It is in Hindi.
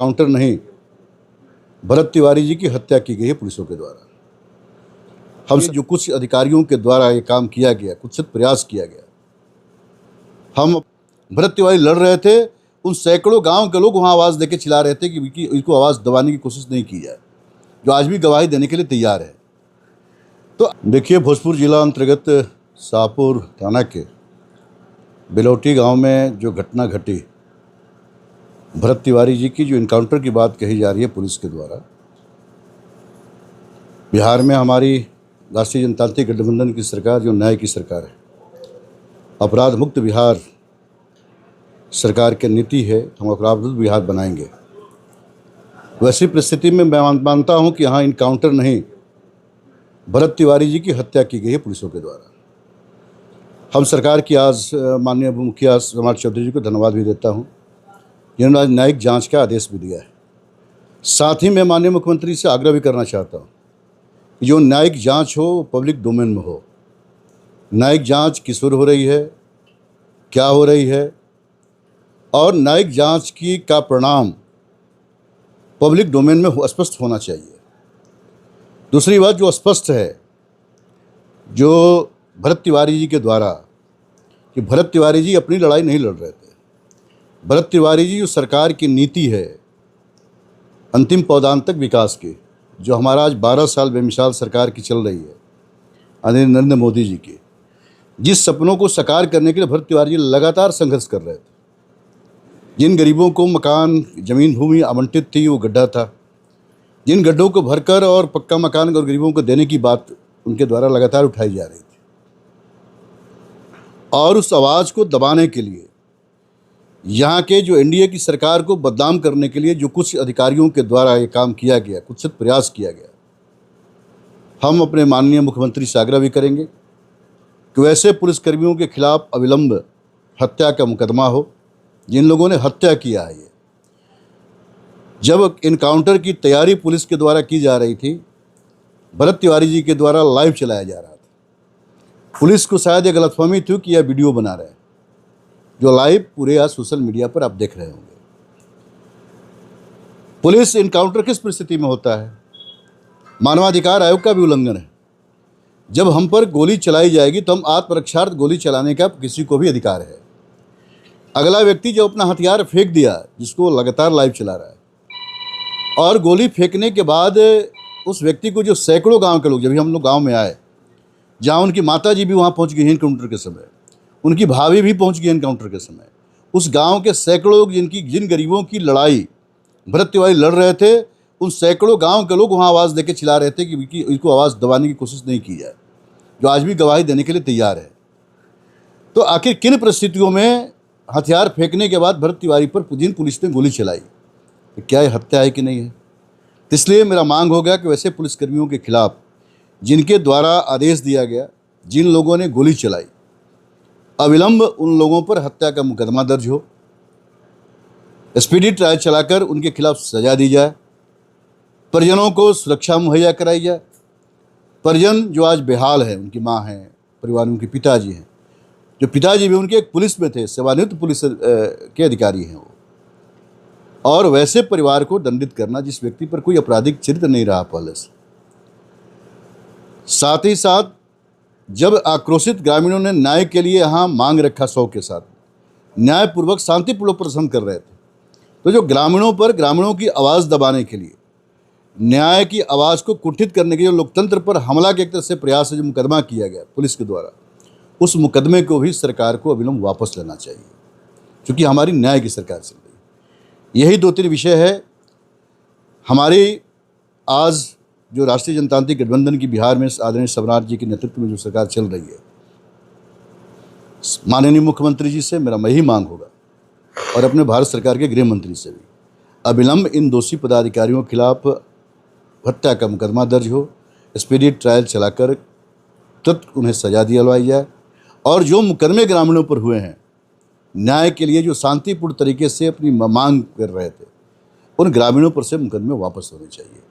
काउंटर नहीं, भरत तिवारी जी की हत्या की गई है पुलिसों के द्वारा। हम जो कुछ अधिकारियों के द्वारा ये काम किया गया, कुछ प्रयास किया गया, हम भरत तिवारी लड़ रहे थे, उन सैकड़ों गांव के लोग वहां आवाज़ देके चिल्ला रहे थे कि इसको आवाज़ दबाने की कोशिश नहीं की जाए, जो आज भी गवाही देने के लिए तैयार है। तो देखिए, भोजपुर जिला अंतर्गत शाहपुर थाना के बिलौटी गांव में जो घटना घटी, भरत तिवारी जी की जो इनकाउंटर की बात कही जा रही है पुलिस के द्वारा, बिहार में हमारी राष्ट्रीय जनतांत्रिक गठबंधन की सरकार जो न्याय की सरकार है, अपराध मुक्त बिहार सरकार की नीति है, हम अपराध मुक्त बिहार बनाएंगे। वैसी परिस्थिति में मैं मानता हूं कि यहाँ इनकाउंटर नहीं, भरत तिवारी जी की हत्या की गई है पुलिसों के द्वारा। हम सरकार की आज माननीय मुखिया समाज चौधरी जी को धन्यवाद भी देता हूं, जिन्होंने आज न्यायिक जांच का आदेश भी दिया है। साथ ही मैं माननीय मुख्यमंत्री से आग्रह भी करना चाहता हूं कि जो न्यायिक जांच हो पब्लिक डोमेन में हो। न्यायिक जांच किस ओर हो रही है, क्या हो रही है, और न्यायिक जांच की का परिणाम पब्लिक डोमेन में स्पष्ट होना चाहिए। दूसरी बात जो स्पष्ट है, जो भरत तिवारी जी के द्वारा, कि भरत तिवारी जी अपनी लड़ाई नहीं लड़ रहे थे। भरत तिवारी जी जो सरकार की नीति है अंतिम पौदांतक विकास की, जो हमारा आज 12 साल बेमिसाल सरकार की चल रही है आदरणीय नरेंद्र मोदी जी की, जिस सपनों को साकार करने के लिए भरत तिवारी जी लगातार संघर्ष कर रहे थे। जिन गरीबों को मकान ज़मीन भूमि आवंटित थी वो गड्ढा था, जिन गड्ढों को भरकर और पक्का मकान और गरीबों को देने की बात उनके द्वारा लगातार उठाई जा रही थी, और उस आवाज़ को दबाने के लिए यहाँ के जो एनडीए की सरकार को बदनाम करने के लिए जो कुछ अधिकारियों के द्वारा ये काम किया गया, कुछ प्रयास किया गया, हम अपने माननीय मुख्यमंत्री से आग्रह भी करेंगे कि वैसे पुलिसकर्मियों के खिलाफ अविलंब हत्या का मुकदमा हो, जिन लोगों ने हत्या किया है। ये जब इनकाउंटर की तैयारी पुलिस के द्वारा की जा रही थी, भरत तिवारी जी के द्वारा लाइव चलाया जा रहा था। पुलिस को शायद ये गलतफहमी थी कि यह वीडियो बना रहे हैं, जो लाइव पूरे आज सोशल मीडिया पर आप देख रहे होंगे। पुलिस इनकाउंटर किस परिस्थिति में होता है? मानवाधिकार आयोग का भी उल्लंघन है। जब हम पर गोली चलाई जाएगी तो हम आत्मरक्षार्थ गोली चलाने का किसी को भी अधिकार है। अगला व्यक्ति जो अपना हथियार फेंक दिया, जिसको लगातार लाइव चला रहा है, और गोली फेंकने के बाद उस व्यक्ति को जो सैकड़ों गांव के लोग, जब हम लोग गांव में आए, जहां उनकी माता जी भी वहां पहुंच गई इनकाउंटर के समय, उनकी भाभी भी पहुंच गई इनकाउंटर के समय, उस गांव के सैकड़ों लोग जिन गरीबों की लड़ाई भरत तिवारी लड़ रहे थे, उन सैकड़ों गांव के लोग वहां आवाज़ देके चिल्ला रहे थे कि इसको आवाज़ दबाने की कोशिश नहीं की जाए, जो आज भी गवाही देने के लिए तैयार है। तो आखिर किन परिस्थितियों में हथियार फेंकने के बाद भरत तिवारी पर जिन पुलिस ने गोली चलाई, तो क्या यह हत्या है कि नहीं है? इसलिए मेरा मांग हो गया कि वैसे पुलिसकर्मियों के खिलाफ जिनके द्वारा आदेश दिया गया, जिन लोगों ने गोली चलाई, अविलंब उन लोगों पर हत्या का मुकदमा दर्ज हो, स्पीडी ट्रायल चलाकर उनके खिलाफ सजा दी जाए, परिजनों को सुरक्षा मुहैया कराई जाए। परिजन जो आज बेहाल है, उनकी माँ है, परिवार में उनके पिताजी हैं, जो पिताजी भी उनके एक पुलिस में थे, सेवानिवृत्त पुलिस के अधिकारी हैं वो, और वैसे परिवार को दंडित करना जिस व्यक्ति पर कोई आपराधिक चरित्र नहीं रहा पहले से। साथ ही साथ जब आक्रोशित ग्रामीणों ने न्याय के लिए यहाँ मांग रखा, 100 के साथ न्यायपूर्वक शांतिपूर्वक प्रदर्शन कर रहे थे, तो जो ग्रामीणों की आवाज़ दबाने के लिए, न्याय की आवाज़ को कुंठित करने के लिए लोकतंत्र पर हमला के एक तरह से प्रयास है, जो मुकदमा किया गया पुलिस के द्वारा, उस मुकदमे को भी सरकार को अविलंब वापस लेना चाहिए, क्योंकि हमारी न्याय की सरकार चल रही है। यही 2-3 विषय है हमारी आज जो राष्ट्रीय जनतांत्रिक गठबंधन की बिहार में आदरणीय सम्राट जी के नेतृत्व में जो सरकार चल रही है, माननीय मुख्यमंत्री जी से मेरा यही मांग होगा, और अपने भारत सरकार के गृह मंत्री से भी, अविलंब इन दोषी पदाधिकारियों के खिलाफ हत्या का मुकदमा दर्ज हो, स्पीडी ट्रायल चलाकर तुरंत उन्हें सजा दिलवाई जाए, और जो मुकदमे ग्रामीणों पर हुए हैं, न्याय के लिए जो शांतिपूर्ण तरीके से अपनी मांग कर रहे थे, उन ग्रामीणों पर से मुकदमे वापस होने चाहिए।